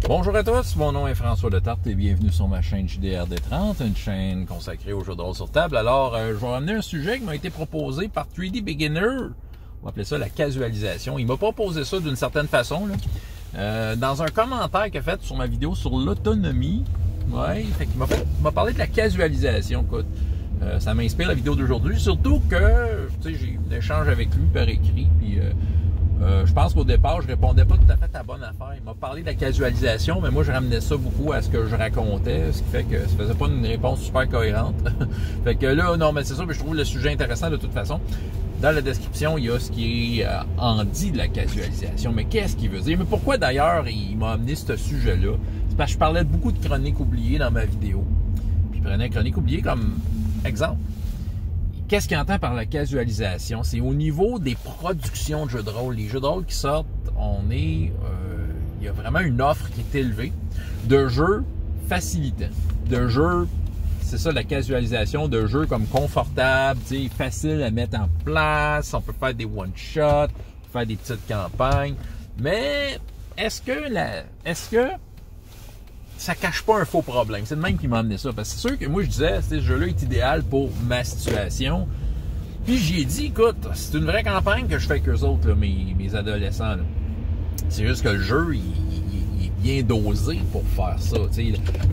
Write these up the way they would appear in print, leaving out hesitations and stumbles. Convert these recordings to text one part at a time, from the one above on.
Bonjour à tous, mon nom est François Letarte et bienvenue sur ma chaîne JDRD30, une chaîne consacrée aux jeux de rôle sur table. Alors, je vais ramener un sujet qui m'a été proposé par 3D Beginner, on va appeler ça la casualisation. Il m'a proposé ça d'une certaine façon, là, dans un commentaire qu'il a fait sur ma vidéo sur l'autonomie. Ouais, fait qu'il m'a parlé de la casualisation, écoute. Ça m'inspire la vidéo d'aujourd'hui, surtout que, tu sais, j'ai eu un échange avec lui par écrit, puis... je pense qu'au départ, je répondais pas tout à fait à la bonne affaire. Il m'a parlé de la casualisation, mais moi, je ramenais ça beaucoup à ce que je racontais, ce qui fait que ça faisait pas une réponse super cohérente. Fait que là, non, mais c'est ça, mais je trouve le sujet intéressant de toute façon. Dans la description, il y a ce qui est en dit de la casualisation. Mais qu'est-ce qu'il veut dire? Mais pourquoi d'ailleurs il m'a amené ce sujet-là? C'est parce que je parlais de beaucoup de chroniques oubliées dans ma vidéo. Puis je prenais chroniques oubliées comme exemple. Qu'est-ce qu'il entend par la casualisation? C'est au niveau des productions de jeux de rôle. Les jeux de rôle qui sortent, il y a vraiment une offre qui est élevée de jeux facilitants. De jeux, c'est ça la casualisation, de jeux comme confortables, facile à mettre en place, on peut faire des one-shots, faire des petites campagnes. Mais est-ce que ça cache pas un faux problème? C'est le même qui m'a amené ça. Parce que c'est sûr que moi, je disais, ce jeu-là est idéal pour ma situation. Puis j'y ai dit, écoute, c'est une vraie campagne que je fais avec eux autres, là, mes adolescents. C'est juste que le jeu, il est bien dosé pour faire ça.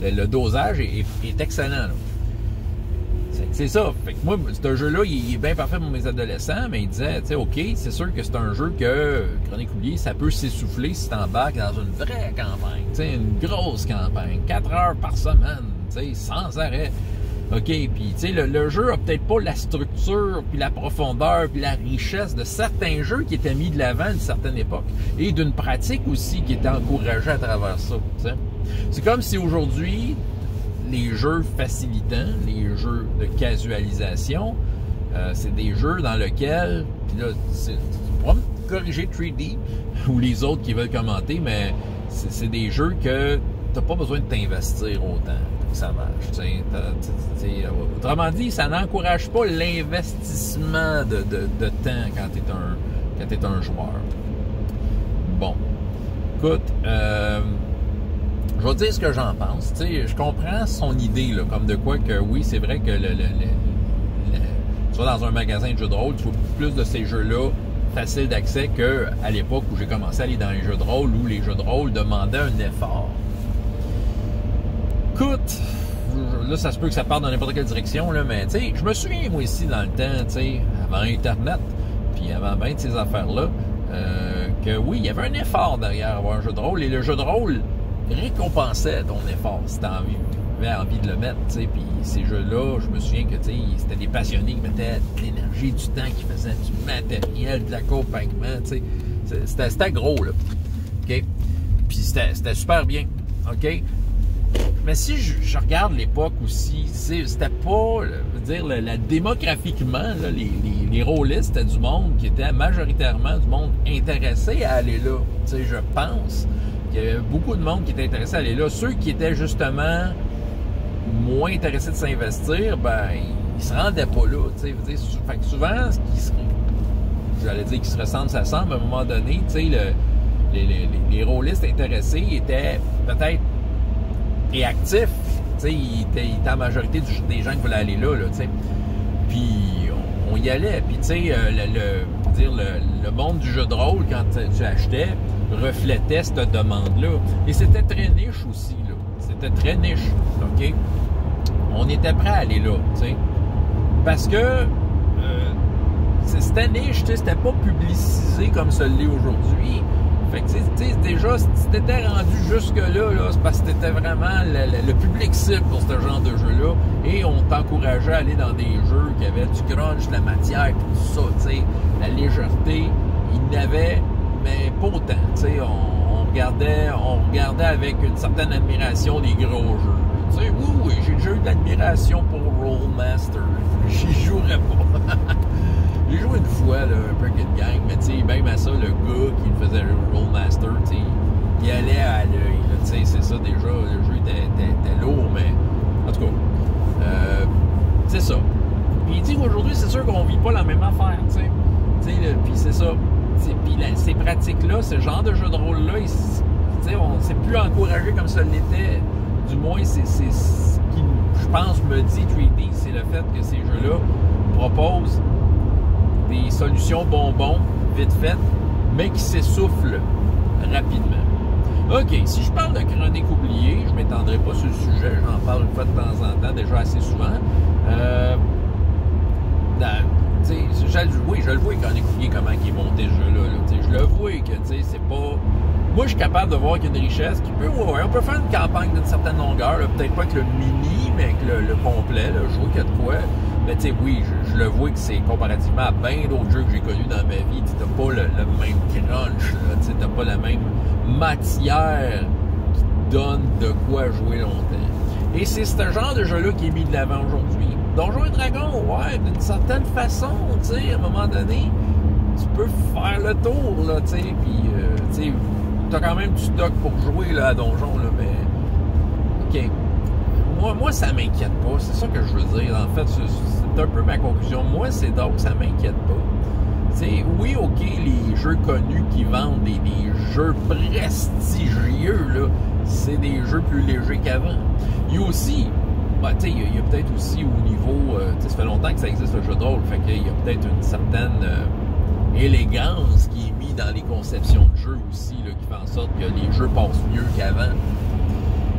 Le dosage est excellent. Là. C'est ça. Fait que moi, ce jeu-là, il est bien parfait pour mes adolescents, mais il disait, tu sais, OK, c'est sûr que c'est un jeu que, Chronique oubliée, ça peut s'essouffler si t'embarques dans une vraie campagne, tu sais, une grosse campagne, 4 heures par semaine, tu sais, sans arrêt. OK, puis, tu sais, le jeu a peut-être pas la structure, puis la profondeur, puis la richesse de certains jeux qui étaient mis de l'avant à une certaine époque, et d'une pratique aussi qui était encouragée à travers ça, tu sais. C'est comme si aujourd'hui, les jeux facilitants, les jeux de casualisation, c'est des jeux dans lesquels, puis là, tu pourras me corriger 3D ou les autres qui veulent commenter, mais c'est des jeux que t'as pas besoin de t'investir autant pour que ça marche. Autrement dit, ça n'encourage pas l'investissement de temps quand t'es un joueur. Bon, écoute, je vais te dire ce que j'en pense. Je comprends son idée, là, comme de quoi que oui, c'est vrai que tu vas dans un magasin de jeux de rôle, tu vois plus de ces jeux-là faciles d'accès qu'à l'époque où j'ai commencé à aller dans les jeux de rôle, où les jeux de rôle demandaient un effort. Écoute, là, ça se peut que ça parte dans n'importe quelle direction, là, mais je me souviens, moi, ici, dans le temps, avant Internet, puis avant bien de ces affaires-là, que oui, il y avait un effort derrière avoir un jeu de rôle, et le jeu de rôle récompensait ton effort si tu avais envie de le mettre, puis ces jeux-là, je me souviens que c'était des passionnés qui mettaient de l'énergie, du temps, qui faisaient du matériel, de l'accompagnement, c'était gros, là, OK? Puis c'était super bien, OK? Mais si je regarde l'époque aussi, c'était pas, je veux dire, démographiquement, là, les rôlistes, c'était du monde qui était majoritairement du monde intéressé à aller là, je pense. Il y avait beaucoup de monde qui était intéressé à aller là. Ceux qui étaient justement moins intéressés de s'investir, ben, ils se rendaient pas là. Fait que souvent, j'allais dire qu'ils se ressemblent, ça semble, à un moment donné, les rôlistes intéressés étaient peut-être et actifs. Ils étaient en majorité des gens qui voulaient aller là, Puis on y allait. Puis le monde du jeu de rôle, quand tu achetais, reflétait cette demande-là. Et c'était très niche aussi, là. C'était très niche, OK? On était prêt à aller là, Parce que c'était niche, c'était pas publicisé comme ça l'est aujourd'hui. Fait que, déjà, si t'étais rendu jusque-là, là, c'est parce que t'étais vraiment le public cible pour ce genre de jeu-là. Et on t'encourageait à aller dans des jeux qui avaient du crunch, de la matière, tout ça, la légèreté. Il n'avait mais pas autant, on regardait avec une certaine admiration les gros jeux. Oui, j'ai déjà eu de l'admiration pour Rolemaster. J'y jouerais pas. J'ai joué une fois, là, un Breaking Gang, mais même à ça, le gars qui faisait le Rolemaster, il allait à l'œil. C'est ça, déjà, le jeu était lourd, mais en tout cas, c'est ça. Puis il dit qu'aujourd'hui, c'est sûr qu'on vit pas la même affaire, puis c'est ça. Puis ces pratiques-là, ce genre de jeu de rôle-là, c'est plus encouragé comme ça l'était. Du moins, c'est ce qui, je pense, me dit 3D, c'est le fait que ces jeux-là proposent des solutions bonbons, vite faites, mais qui s'essoufflent rapidement. OK, si je parle de chronique oubliée, je ne m'étendrai pas sur le sujet, j'en parle une fois de temps en temps, déjà assez souvent. Oui, je le vois chronique oubliée, comment il est monté ce jeu-là. Je le vois que c'est pas... Moi, je suis capable de voir qu'il y a une richesse qui peut... Ouais, on peut faire une campagne d'une certaine longueur, peut-être pas avec le mini, mais avec le complet, là, je vois qu'il y a de quoi. Mais oui, je le vois que c'est comparativement à bien d'autres jeux que j'ai connus dans ma vie. Tu n'as pas le même crunch, tu n'as pas la même matière qui te donne de quoi jouer longtemps. Et c'est ce genre de jeu-là qui est mis de l'avant aujourd'hui. Donjons et Dragons, ouais, d'une certaine façon, tu sais, à un moment donné, tu peux faire le tour, là, tu sais, puis, tu sais, t'as quand même du stock pour jouer, là, à Donjon, là, mais, OK. Moi, ça m'inquiète pas, c'est ça que je veux dire. En fait, c'est un peu ma conclusion. Moi, c'est donc, ça m'inquiète pas. T'sais, oui, OK, les jeux connus qui vendent des jeux prestigieux, là, c'est des jeux plus légers qu'avant. Il y a aussi, il y a peut-être aussi au niveau, ça fait longtemps que ça existe le jeu de rôle, fait qu'il y a peut-être une certaine élégance qui est mise dans les conceptions de jeux aussi, là, qui fait en sorte que les jeux passent mieux qu'avant.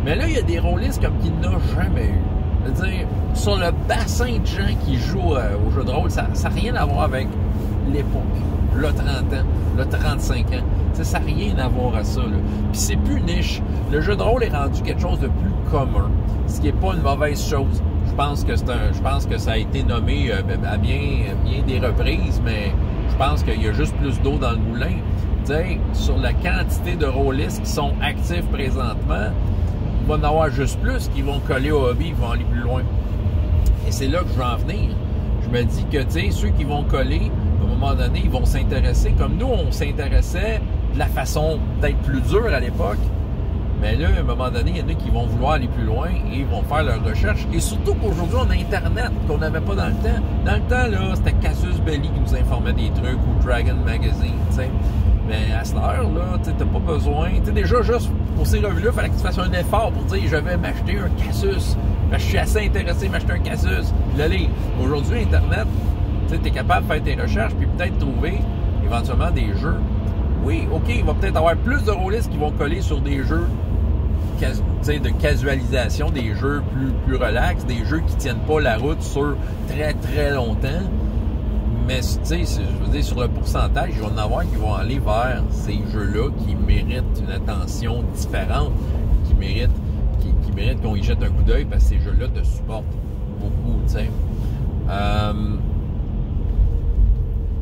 Mais là, il y a des rôlistes comme qu'il n'a jamais eu. C'est-à-dire, sur le bassin de gens qui jouent au jeu de rôle, ça n'a rien à voir avec l'époque, le 30 ans, le 35 ans. T'sais, ça n'a rien à voir à ça. Puis c'est plus niche. Le jeu de rôle est rendu quelque chose de plus commun, ce qui n'est pas une mauvaise chose. Je pense que ça a été nommé à bien des reprises, mais je pense qu'il y a juste plus d'eau dans le moulin. T'sais, sur la quantité de rôlistes qui sont actifs présentement, il va en avoir juste plus qui vont coller au hobby, qui vont aller plus loin. Et c'est là que je veux en venir. Je me dis que, tu sais, ceux qui vont coller, à un moment donné, ils vont s'intéresser, comme nous, on s'intéressait de la façon peut-être plus dure à l'époque. Mais là, à un moment donné, il y en a qui vont vouloir aller plus loin et ils vont faire leurs recherches. Et surtout qu'aujourd'hui, on a Internet, qu'on n'avait pas dans le temps. Dans le temps, là, c'était Cassius Belli qui nous informait des trucs, ou Dragon Magazine, tu sais. Mais à cette heure-là, tu n'as pas besoin. Tu sais, déjà, juste pour ces revues-là, il fallait que tu fasses un effort pour dire je vais m'acheter un Cassius. Ben, je suis assez intéressé à m'acheter un Cassius. Puis là, aujourd'hui, Internet, tu es capable de faire tes recherches puis peut-être trouver éventuellement des jeux. Oui, OK, il va peut-être avoir plus de rôlistes qui vont coller sur des jeux de casualisation, des jeux plus relax, des jeux qui tiennent pas la route sur très, très longtemps. Mais, tu sais, je veux dire, sur le pourcentage, il va y en avoir qui vont aller vers ces jeux-là qui méritent une attention différente, qui méritent qu'on y jette un coup d'œil parce que ces jeux-là te supportent beaucoup, tu sais.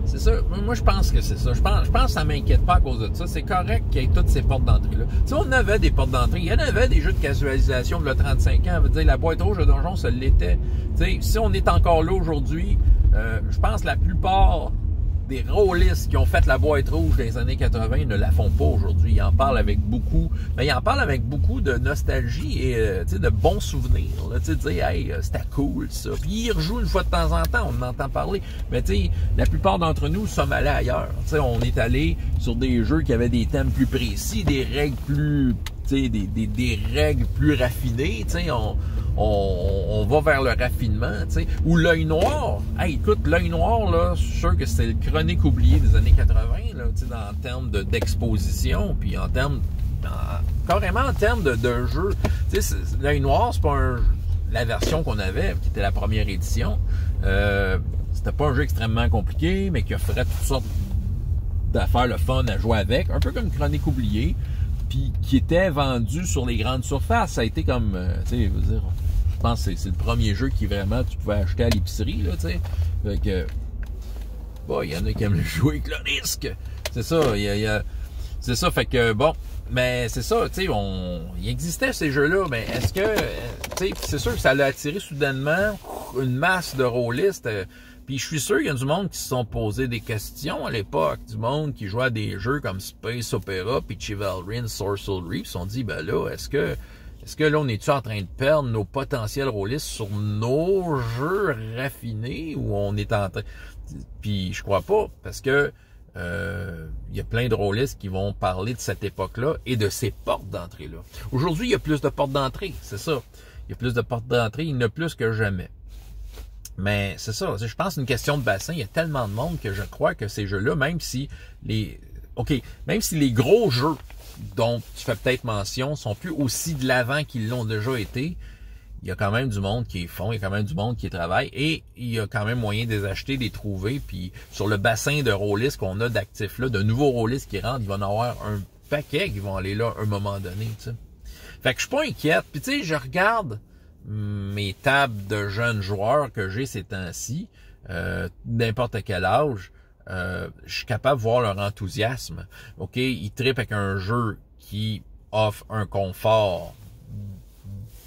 C'est ça. Moi, je pense que c'est ça. Je pense que ça m'inquiète pas à cause de ça. C'est correct qu'il y ait toutes ces portes d'entrée-là. Tu sais, on avait des portes d'entrée. Il y en avait des jeux de casualisation de 35 ans. On veut dire, la boîte rouge de donjon, ça l'était. Tu sais, si on est encore là aujourd'hui, je pense que la plupart des rôlistes qui ont fait la boîte rouge dans les années 80 ne la font pas aujourd'hui. Ils en parlent avec beaucoup, mais ils en parlent avec beaucoup de nostalgie et de bons souvenirs. Tu sais, dire, hey, c'était cool ça. Puis ils rejouent une fois de temps en temps, on en entend parler. Mais tu sais, la plupart d'entre nous sommes allés ailleurs. Tu sais, on est allé sur des jeux qui avaient des thèmes plus précis, des règles plus, tu sais, des règles plus raffinées. Tu sais, on va vers le raffinement, tu sais. Ou l'œil noir. Hey, écoute, l'œil noir, là, je suis sûr que c'était le chronique oublié des années 80, là, tu sais, en termes d'exposition, puis en termes, carrément en termes de jeu. Tu sais, l'œil noir, c'est pas la version qu'on avait, qui était la première édition. C'était pas un jeu extrêmement compliqué, mais qui offrait toutes sortes d'affaires, le fun à jouer avec, un peu comme chronique oublié, puis qui était vendu sur les grandes surfaces. Ça a été comme, tu sais, je veux dire, je pense que c'est le premier jeu qui vraiment tu pouvais acheter à l'épicerie, là, tu sais. Fait que, bon, il y en a qui aiment le jouer avec le risque. C'est ça, c'est ça, fait que, bon, mais c'est ça, tu sais, il existait ces jeux-là, mais est-ce que, tu sais, c'est sûr que ça l'a attiré soudainement une masse de rôlistes. Puis je suis sûr qu'il y a du monde qui se sont posé des questions à l'époque, du monde qui jouait à des jeux comme Space Opera puis Chivalry and Sorcery, puis se sont dit, ben là, est-ce que là, on est-tu en train de perdre nos potentiels rôlistes sur nos jeux raffinés ou on est en train... Puis je crois pas, parce que il y a plein de rôlistes qui vont parler de cette époque-là et de ces portes d'entrée-là. Aujourd'hui, il y a plus de portes d'entrée, c'est ça. Il y a plus de portes d'entrée, il y en a plus que jamais. Mais c'est ça, je pense que c'est une question de bassin. Il y a tellement de monde que je crois que ces jeux-là, même si les gros jeux dont tu fais peut-être mention sont plus aussi de l'avant qu'ils l'ont déjà été, il y a quand même du monde qui est fond, il y a quand même du monde qui travaille et il y a quand même moyen de les acheter, de les trouver. Puis sur le bassin de rôlistes qu'on a d'actifs là, de nouveaux rôlistes qui rentrent, il va en avoir un paquet qui vont aller là à un moment donné. Tu sais. Fait que je suis pas inquiète. Puis tu sais, je regarde mes tables de jeunes joueurs que j'ai ces temps-ci, n'importe quel âge, je suis capable de voir leur enthousiasme. OK, ils trippent avec un jeu qui offre un confort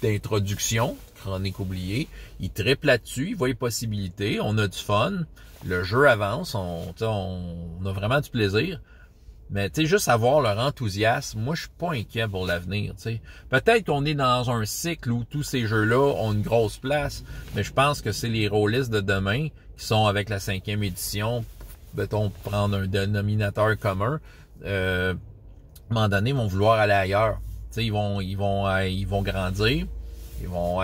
d'introduction, Chronique oubliée. Ils trippent là-dessus, ils voient les possibilités, on a du fun, le jeu avance, on a vraiment du plaisir. Mais tu sais, juste avoir leur enthousiasme, moi je suis pas inquiet pour l'avenir. Tu sais, peut-être qu'on est dans un cycle où tous ces jeux-là ont une grosse place, mais je pense que c'est les rôlistes de demain qui sont avec la 5e édition, mettons prendre un dénominateur commun, à un moment donné, vont vouloir aller ailleurs. Tu sais, ils vont grandir, ils vont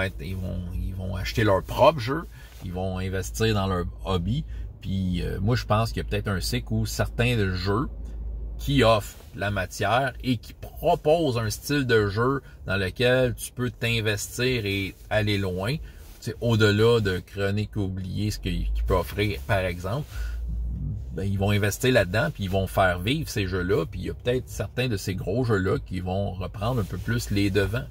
acheter leur propre jeu, ils vont investir dans leur hobby. Puis moi je pense qu'il y a peut-être un cycle où certains jeux qui offre la matière et qui propose un style de jeu dans lequel tu peux t'investir et aller loin, au-delà de Chronique oubliée, ce qu'il peut offrir par exemple, ben, ils vont investir là-dedans puis ils vont faire vivre ces jeux-là, puis il y a peut-être certains de ces gros jeux-là qui vont reprendre un peu plus les devants.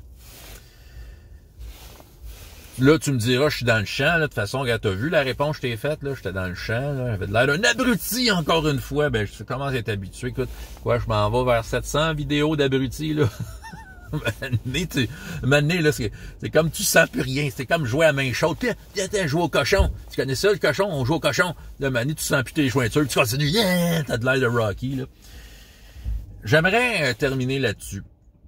Là, tu me diras, je suis dans le champ, là, de toute façon, regarde, t'as vu la réponse que je t'ai faite, là, j'étais dans le champ, là, j'avais de l'air d'un abruti encore une fois, ben, je commence à être habitué, écoute, quoi, je m'en vais vers 700 vidéos d'abrutis, là. Maintenant, là, c'est comme tu sens plus rien, c'est comme jouer à main chaude, viens, jouer au cochon, tu connais ça, le cochon, on joue au cochon, là, Mané, tu sens plus tes jointures, tu continues, t'as de l'air de Rocky, là. J'aimerais terminer là-dessus.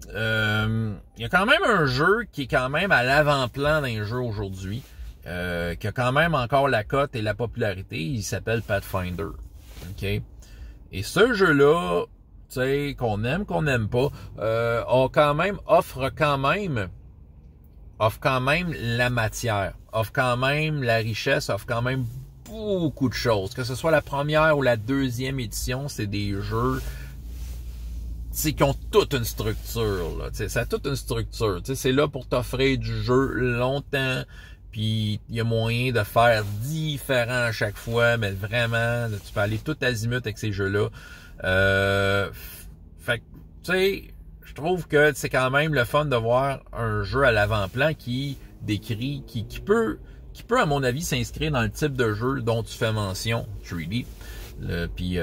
Il y a quand même un jeu qui est quand même à l'avant-plan d'un jeu aujourd'hui, qui a quand même encore la cote et la popularité. Il s'appelle Pathfinder. OK? Et ce jeu-là, tu sais, qu'on n'aime pas, offre quand même la matière, offre quand même la richesse, offre quand même beaucoup de choses. Que ce soit la première ou la deuxième édition, c'est des jeux qui ont toute une structure. Là. Ça a toute une structure. C'est là pour t'offrir du jeu longtemps. Puis il y a moyen de faire différent à chaque fois. Mais vraiment, tu peux aller tout azimut avec ces jeux-là. Fait que, tu sais, je trouve que c'est quand même le fun de voir un jeu à l'avant-plan qui décrit, qui peut, à mon avis, s'inscrire dans le type de jeu dont tu fais mention, 3D. Puis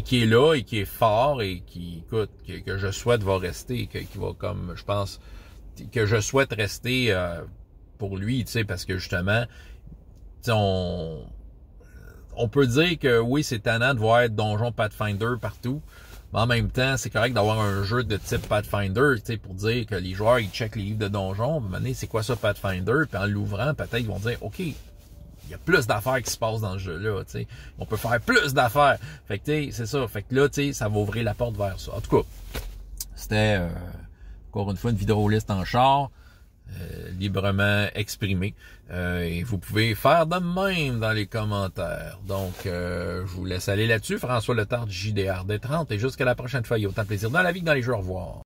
qui est là et qui est fort et qui, écoute, que je souhaite va rester, qui va comme, je pense, que je souhaite rester pour lui, tu sais, parce que justement, tu sais, on peut dire que oui, c'est tannant de voir Donjon Pathfinder partout, mais en même temps, c'est correct d'avoir un jeu de type Pathfinder, tu sais, pour dire que les joueurs, ils checkent les livres de Donjon, puis maintenant, c'est quoi ça Pathfinder, puis en l'ouvrant, peut-être, ils vont dire, OK, il y a plus d'affaires qui se passent dans ce jeu-là, tu sais. On peut faire plus d'affaires. Fait que, tu sais, c'est ça. Fait que là, tu sais, ça va ouvrir la porte vers ça. En tout cas, c'était, encore une fois, une vidéoliste en char, librement exprimée. Et vous pouvez faire de même dans les commentaires. Donc, je vous laisse aller là-dessus. François Letarte, JDR D30. Et jusqu'à la prochaine fois, il y a autant de plaisir dans la vie que dans les jeux. Au revoir.